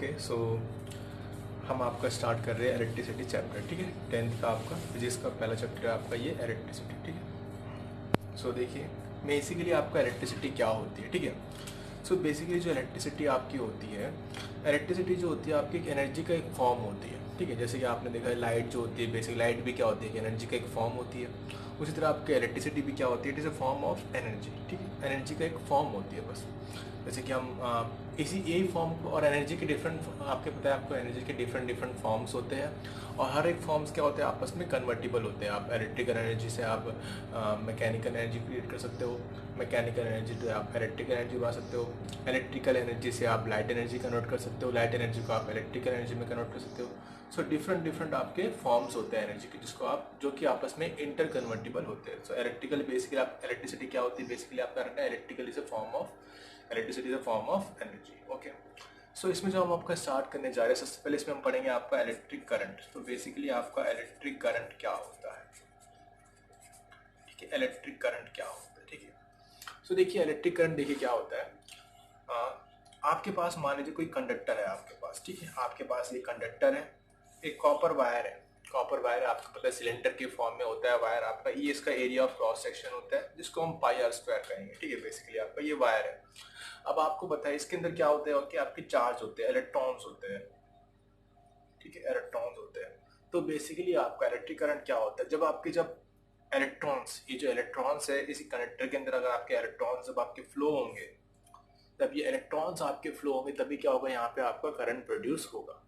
Okay so हम आपका start कर रहे हैं इलेक्ट्रिसिटी चैप्टर। ठीक है, 10th का आपका फिजिक्स का पहला चैप्टर है आपका ये इलेक्ट्रिसिटी। ठीक है, सो देखिए बेसिकली आपका इलेक्ट्रिसिटी क्या होती है। ठीक है, सो बेसिकली जो इलेक्ट्रिसिटी आपकी होती है, इलेक्ट्रिसिटी जो होती है आपकी एक एनर्जी का एक फॉर्म होती है। ठीक है, जैसे कि आपने देखा है लाइट जो होती है, बेसिक लाइट भी क्या होती है कि एनर्जी का एक फॉर्म होती है। उसी तरह आपकी इलेक्ट्रिसिटी भी क्या होती है, it is a form of energy. ठीक है, एनर्जी का एक फॉर्म होती है बस। जैसे कि हम इसी यही फॉर्म को और एनर्जी के डिफरेंट, आपके पता है आपको एनर्जी के डिफरेंट डिफरेंट फॉर्म्स होते हैं और हर एक फॉर्म्स क्या होते हैं आपस में कन्वर्टिबल होते हैं। आप इलेक्ट्रिकल एनर्जी से आप मैकेनिकल एनर्जी क्रिएट कर सकते हो, मैकेनिकल एनर्जी से आप इलेक्ट्रिकल एनर्जी बना सकते हो, इलेक्ट्रिकल एनर्जी से आप लाइट एनर्जी कन्वर्ट कर सकते हो, लाइट एनर्जी को आप इलेक्ट्रिकल एनर्जी में कन्वर्ट कर सकते हो। सो डिफरेंट डिफरेंट आपके फॉर्म्स होते हैं एनर्जी के, जिसको आप जो कि आपस में इंटर कन्वर्टिबल होते हैं। सो इलेक्ट्रिकल बेसिकली आप इलेक्ट्रिसिटी क्या होती है, बेसिकली आपका रहता है electrical is a form of electricity is a form of energy. Okay, so इसमें जो हम आपका स्टार्ट करने जा रहे हैं, सबसे पहले इसमें हम पढ़ेंगे आपका इलेक्ट्रिक करंट। तो बेसिकली आपका इलेक्ट्रिक करंट क्या होता है। ठीक है, इलेक्ट्रिक करंट क्या होता है। ठीक है, सो देखिए इलेक्ट्रिक करंट देखिए क्या होता है। आपके पास मान लीजिए कोई कंडक्टर है आपके पास। ठीक है, आपके पास ये कंडक्टर है, एक कॉपर वायर है। कॉपर वायर आपको पता है सिलेंडर के फॉर्म में होता है वायर आपका, ये इसका एरिया ऑफ क्रॉस सेक्शन होता है जिसको हम पाई आर स्क्वायर कहेंगे। ठीक है, बेसिकली आपका ये वायर है। अब आपको पता है इसके अंदर क्या होता है कि आपके चार्ज होते हैं, इलेक्ट्रॉन्स होते हैं। ठीक है, इलेक्ट्रॉन्स होते हैं। तो बेसिकली आपका इलेक्ट्रिक करंट क्या होता है, जब इलेक्ट्रॉन्स, ये जो इलेक्ट्रॉन्स है इसी कंडक्टर के अंदर, अगर आपके इलेक्ट्रॉन्स जब आपके फ्लो होंगे, तब ये इलेक्ट्रॉन्स आपके फ्लो होंगे, तभी क्या होगा यहाँ पे आपका करंट प्रोड्यूस होगा,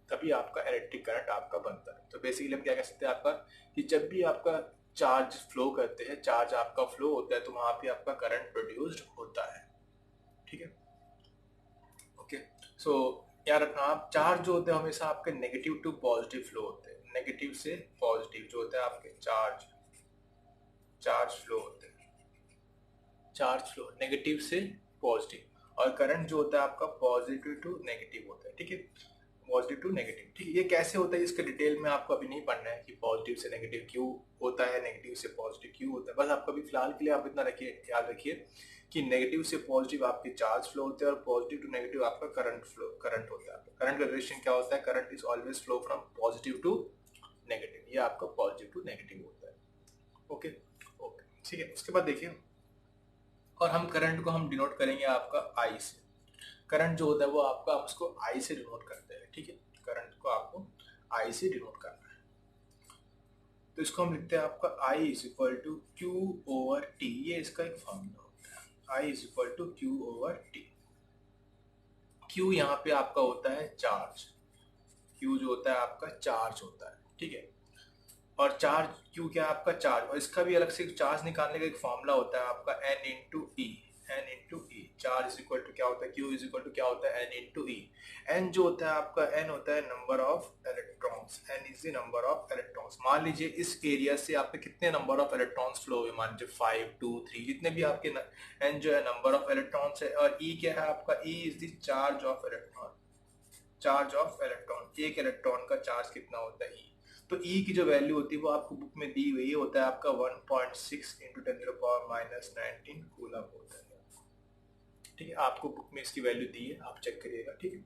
तभी आपका इलेक्ट्रिक करंट आपका बनता है। तो बेसिकली हम क्या कह सकते हैं आपका कि जब भी आपका चार्ज फ्लो करते हैं, चार्ज आपका फ्लो होता है, तो वहां पे आपका करंट प्रोड्यूस्ड होता है। ठीक है, ओके, सो याद रखना आप, चार्ज जो होते हैं हमेशा आपके नेगेटिव टू पॉजिटिव फ्लो होते हैं। नेगेटिव से पॉजिटिव जो होता है आपके चार्ज फ्लो होते हैं, चार्ज फ्लो नेगेटिव से पॉजिटिव। और करंट जो होता है आपका पॉजिटिव टू नेगेटिव होता है। ठीक है, पॉजिटिव टू नेगेटिव। ठीक है, ये कैसे होता है इसके डिटेल में आपको अभी नहीं पढ़ना है कि पॉजिटिव से नेगेटिव क्यों होता है, नेगेटिव से पॉजिटिव क्यों होता है। बस आपको अभी फिलहाल के लिए आप इतना रखिए, याद रखिए कि नेगेटिव से पॉजिटिव आपके चार्ज फ्लो होते हैं और पॉजिटिव टू नेगेटिव आपका करंट होता है। करंट का रिलेशन क्या होता है, current is always flow from positive to negative, ये आपका पॉजिटिव टू नेगेटिव होता है। ओके ओके, ठीक है। उसके बाद देखिए, और हम करंट को हम डिनोट करेंगे आपका आई से। करंट जो होता है वो आपका, हम उसको आई से डिनोट करते हैं। ठीक है, करंट को आपको आई से डिनोट करना है, तो इसको हम लिखते हैं आपका I is equal to Q over T. ये इसका एक फॉर्मूला होता है, I is equal to Q over T. Q यहाँ पे आपका होता है चार्ज, क्यू जो होता है आपका चार्ज होता है। ठीक है, और चार्ज क्यू क्या है आपका चार्ज, और इसका भी अलग से चार्ज निकालने का एक फॉर्मूला होता है आपका N into E. N into E, charge is equal to क्या होता है, क्यू इज इक्वल टू क्या होता है, एन इंटू ई। एन जो होता है आपका, एन होता है number of electrons, N is the number of electrons. मान लीजिए इस एरिया से आपके कितने नंबर ऑफ इलेक्ट्रॉन्स फ्लो हुए, मान लीजिए 5 2 3 जितने भी आपके, एन जो है नंबर ऑफ इलेक्ट्रॉन्स है, और ई क्या है आपका, ई is the charge of electron. Charge of electron, एक इलेक्ट्रॉन का चार्ज कितना होता है, ई। तो ई की जो वैल्यू होती है वो आपको बुक में दी हुई है, होता है आपका 1.6 इंटू 10⁻⁻⁻⁹ कूलम होता है। ठीक है, आपको बुक में इसकी वैल्यू दी है, आप चेक करिएगा। ठीक है,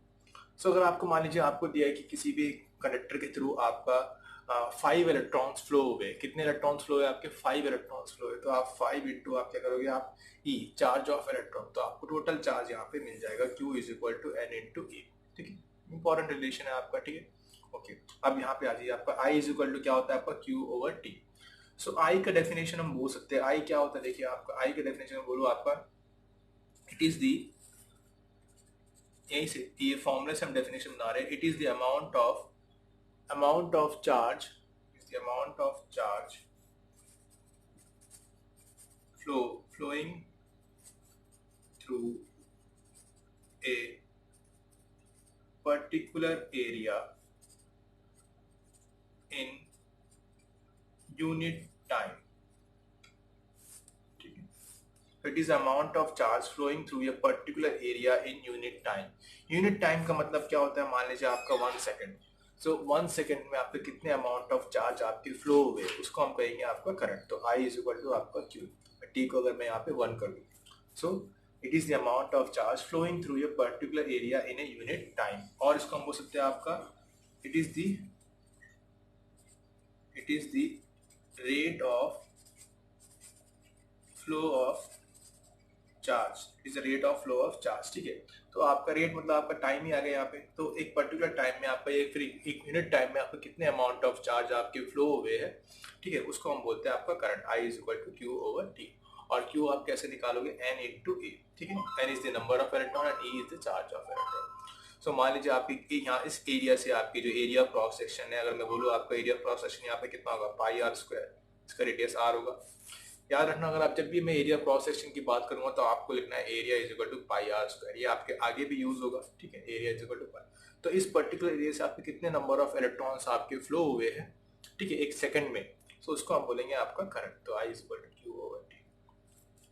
सो अगर आपको मान लीजिए आपको दिया है कि किसी भी कंडक्टर के थ्रू आपका 5 इलेक्ट्रॉन्स फ्लो हुए, कितने इलेक्ट्रॉन्स फ्लो है आपके, 5 इलेक्ट्रॉन्स फ्लो है, तो आप 5 इंटू आप क्या करोगे, आप ई चार्ज ऑफ इलेक्ट्रॉन, तो आपको टोटल चार्ज यहाँ पे मिल जाएगा, Q is equal to N into E. ठीक है, इंपॉर्टेंट रिलेशन है आपका। ठीक है, ओके, अब यहाँ पे आ जाइए, आपका आई इज इक्वल टू क्या होता है आपका, क्यू ओवर टी। सो आई का डेफिनेशन हम बोल सकते हैं, आई क्या होता है, देखिए आपका आई का डेफिनेशन बोलो आपका, इट इज दी, यही से ये फॉर्मूले से हम डेफिनेशन बना रहे हैं, it is the amount of charge, is the amount of charge flowing through a particular area in unit time. ठीक है, it is amount of charge flowing through a particular area in unit time. Unit time का मतलब क्या होता है, मान लीजिए आपका 1 सेकेंड, सो 1 सेकेंड में आपके कितने अमाउंट ऑफ चार्ज आपके फ्लो हुए, उसको हम कहेंगे आपका करंट। तो आई इज इक्वल टू आपका क्यू, टी को अगर मैं यहाँ पे 1 कर दूँ, so it is the amount of charge flowing through a particular area in a unit time. और इसको हम बोल सकते हैं आपका it is the rate of flow of charge, is the rate of flow of charge. ठीक है, तो आपका रेट मतलब आपका टाइम ही आ गया यहाँ पे। तो एक पर्टिकुलर टाइम में आपका एक यूनिट टाइम में आपका कितने अमाउंट ऑफ चार्ज आपके फ्लो हुए हैं, ठीक है, उसको हम बोलते हैं आपका current. I is equal to Q over T. और क्यू आप कैसे निकालोगे, एन इंटू ए। ठीक है, N is the number of electron and E is the charge of electron. So मान लीजिए आपकी यहाँ इस एरिया से आपकी जो एरिया क्रॉस सेक्शन है, अगर मैं बोलूँ आपका एरिया क्रॉस सेक्शन यहाँ पे कितना होगा, पाई आर स्क्वायर, इसका रेडियस आर होगा। याद रखना, अगर आप जब भी मैं एरिया क्रॉस सेक्शन की बात करूंगा तो आपको लिखना है area is equal to pi r square. ये आपके आगे भी यूज होगा। ठीक है, area is equal to pi. तो इस पर्टिकुलर एरिया से आपके कितने नंबर ऑफ इलेक्ट्रॉन्स आपके फ्लो हुए हैं, ठीक है, एक सेकंड में, सो उसको हम बोलेंगे आपका करंट। तो I is equal to Q over T.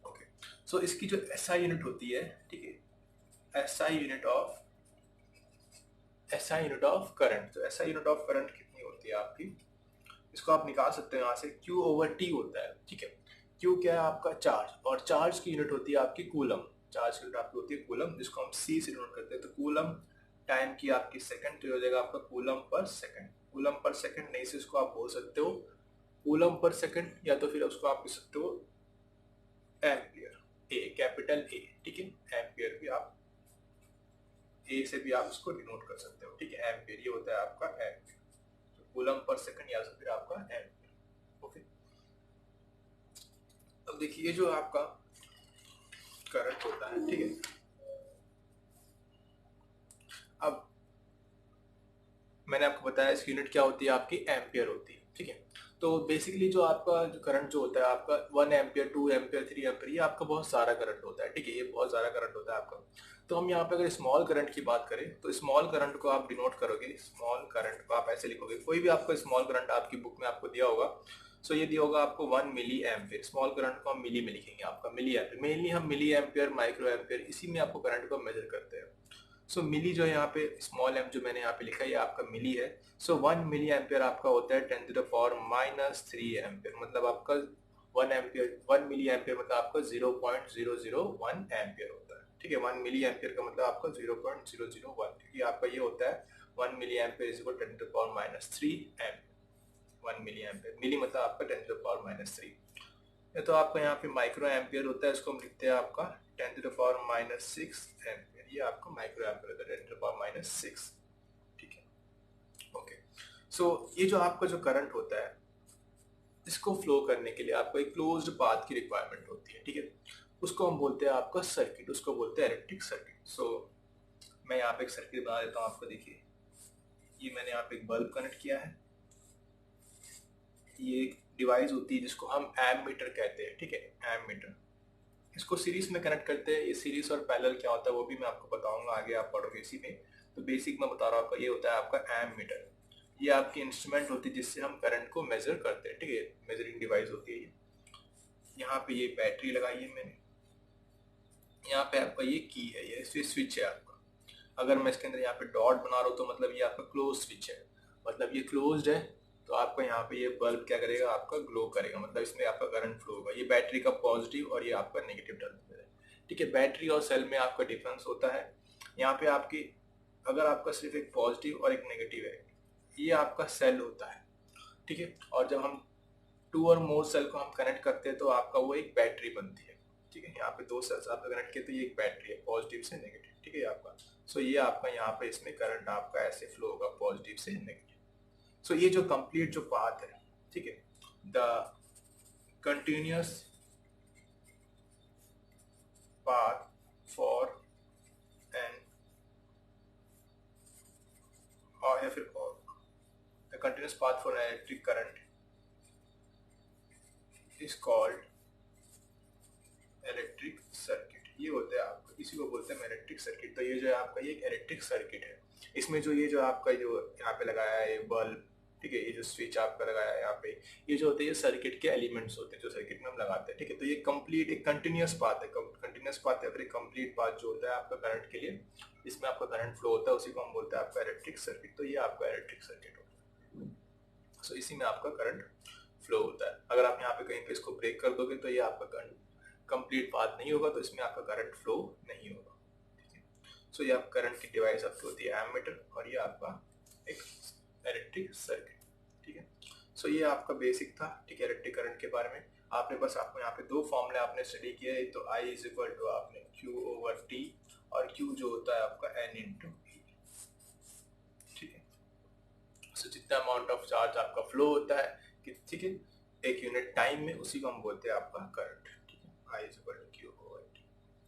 Okay, so इसकी जो एसआई यूनिट होती है, ठीक है, एसआई यूनिट ऑफ करंट। तो एसआई यूनिट ऑफ करंट कितनी होती है आपकी, इसको आप निकाल सकते हैं यहाँ से, Q ओवर T होता है। ठीक है, Q क्या है आपका चार्ज, और चार्ज की यूनिट होती है आपकी कूलम। चार्ज की यूनिट आपकी होती है कूलम, जिसको हम C से डिनोट करते हैं। तो कूलम टाइम की आपकी सेकंड, तो हो जाएगा आपका coulomb per second. Coulomb per second नहीं से उसको आप बोल सकते हो कूलम पर सेकंड, या तो फिर उसको आप कह सकते हो एम्पियर, ए कैपिटल ए। ठीक है, एम्पियर भी आप ए से भी आप उसको डिनोट कर सकते हो। ठीक है, एम्पियर ये होता है आपका एम्पियर, कूलम पर सेकंड या फिर आपका एम्पियर। ओके, अब देखिए जो आपका करंट होता है, ठीक है, अब मैंने आपको बताया इसकी यूनिट क्या होती है, आपकी एम्पियर होती है। ठीक है, तो बेसिकली जो आपका जो करंट जो होता है आपका 1 एम्पियर, 2 एम्पियर, 3 एम्पियर, ये आपका बहुत सारा करंट होता है। ठीक है, ये बहुत सारा करंट होता है आपका। तो हम यहाँ पे अगर स्मॉल करंट की बात करें तो स्मॉल करंट को आप डिनोट करोगे, स्मॉल करंट को आप ऐसे लिखोगे, कोई भी आपका स्मॉल करंट आपकी बुक में आपको दिया होगा, सो ये दिया होगा आपको 1 मिली एम्पियर। स्मॉल करंट को हम मिली में लिखेंगे, आपका मिली एम्पियर। मेनली हम मिली एम्पियर, माइक्रो एम्पियर, इसी में आपको करंट को मेजर करते हैं। सो मिली जो है यहाँ पे स्मॉल एम जो मैंने यहाँ पे लिखा है, ये आपका मिली है। सो 1 मिली एम्पियर आपका होता है 10 टू द पावर -3 एम्पियर। मतलब आपका 1 एम्पियर, 1 मिली एम्पियर मतलब आपका 0.001 एम्पियर होता है। ठीक है, 1 मिली एम्पियर का मतलब आपका 0.001, क्योंकि आपका ये होता है 1 milli ampere is equal 10 to the power -3 ampere. 1 milli ampere, milli मतलब आपका 10 टू द पावर -3। ये तो आपका यहाँ पे माइक्रो एम्पियर होता है, इसको हम लिखते हैं आपका 10 टू द पावर -6 एम्पियर। ये आपका माइक्रो एम्पियर होता है 10 टू द पावर -6। ठीक है, ओके। सो ये जो आपका जो करंट होता है, इसको फ्लो करने के लिए आपको एक क्लोज्ड पाथ की रिक्वायरमेंट होती है। ठीक है, उसको हम बोलते हैं आपका सर्किट, उसको बोलते हैं इलेक्ट्रिक सर्किट। सो मैं यहाँ पे एक सर्किट बना देता हूँ आपको। देखिए, ये मैंने यहाँ पे एक बल्ब कनेक्ट किया है, ये एक डिवाइस होती है जिसको हम एम मीटर कहते हैं। ठीक है, एम मीटर, इसको सीरीज में कनेक्ट करते हैं। ये सीरीज और पैरेलल क्या होता है वो भी मैं आपको बताऊंगा, आगे आप पढ़ोगे इसी में। तो बेसिक मैं बता रहा हूँ आपका, ये होता है आपका एम मीटर। ये आपकी इंस्ट्रूमेंट होती है जिससे हम करंट को मेजर करते हैं। ठीक है, मेजरिंग डिवाइस होती है ये। यहाँ पे ये बैटरी लगाई है मैंने, यहाँ पे आपका ये की है, ये स्विच है आपका। अगर मैं इसके अंदर यहाँ पे डॉट बना रहा हूँ तो मतलब ये आपका क्लोज स्विच है, मतलब ये क्लोज्ड है। तो आपका यहाँ पे ये बल्ब क्या करेगा, आपका ग्लो करेगा, मतलब इसमें आपका करंट फ्लो होगा। ये बैटरी का पॉजिटिव और ये आपका नेगेटिव टर्मिनल है। ठीक है, बैटरी और सेल में आपका डिफरेंस होता है। यहाँ पे आपकी, अगर आपका सिर्फ एक पॉजिटिव और एक नेगेटिव है, ये आपका सेल होता है। ठीक है, और जब हम 2 और मोर सेल को हम कनेक्ट करते हैं तो आपका वो एक बैटरी बनती है। ठीक है, यहाँ पे 2 सेल्स आपने कनेक्ट किए तो ये एक बैटरी है, पॉजिटिव से नेगेटिव। ठीक है आपका, सो ये आपका यहाँ पे इसमें करंट आपका ऐसे फ्लो होगा, पॉजिटिव से नेगेटिव। सो ये जो कंप्लीट जो पाथ है, ठीक है, the continuous path for an, और या फिर the continuous path for an electric current is called electric circuit. ये होता है आपका, इसी को बोलते हैं इलेक्ट्रिक सर्किट। तो ये जो है आपका, ये एक इलेक्ट्रिक सर्किट है। इसमें जो ये जो आपका जो यहाँ पे लगाया है ये बल्ब, ठीक है, ये जो स्विच आपका लगाया है यहाँ पे, ये जो होते हैं ये सर्किट के एलिमेंट्स होते हैं जो सर्किट में हम लगाते हैं। ठीक है, तो ये कंप्लीट एक कंटिन्यूअस पाथ है, कंटिन्यूअस पाथ है, फिर एक कंप्लीट पाथ जो होता है आपका करंट के लिए, इसमें आपका करंट फ्लो होता है, उसी को हम बोलते हैं आपका इलेक्ट्रिक सर्किट। तो ये आपका इलेक्ट्रिक सर्किट होता है। सो इसी में आपका करंट फ्लो होता है। अगर आप यहाँ पे कहीं पे इसको ब्रेक कर दोगे तो ये आपका करंट कंप्लीट पाथ नहीं होगा, तो इसमें आपका करंट फ्लो नहीं होगा। ठीक है, सो ये आप करंट की डिवाइस आपकी होती है एमीटर, और ये आपका एक इलेक्ट्रिक सर्किट, ठीक है। सो ये आपका बेसिक था, ठीक है, इलेक्ट्रिक करंट के बारे में। आपने बस आपको यहाँ पे दो फॉर्मूले आपने स्टडी किए, तो I इज इक्वल टू आपने Q/T, और Q जो होता है आपका N इंटू E, ठीक है। सो जितना अमाउंट ऑफ चार्ज आपका फ्लो होता है कि, ठीक है, एक यूनिट टाइम में, उसी को हम बोलते हैं आपका करंट, ठीक है। I is equal to Q/T,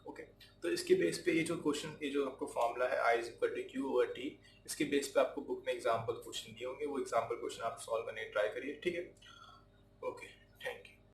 okay. तो इसके बेस पे ये जो क्वेश्चन, ये जो आपको फॉर्मूला है I is equal to Q/T, इसके बेस पे आपको बुक में एग्जांपल क्वेश्चन दिए होंगे, वो एग्जांपल क्वेश्चन आप सॉल्व करने ट्राई करिए, ठीक है। Okay, thank you.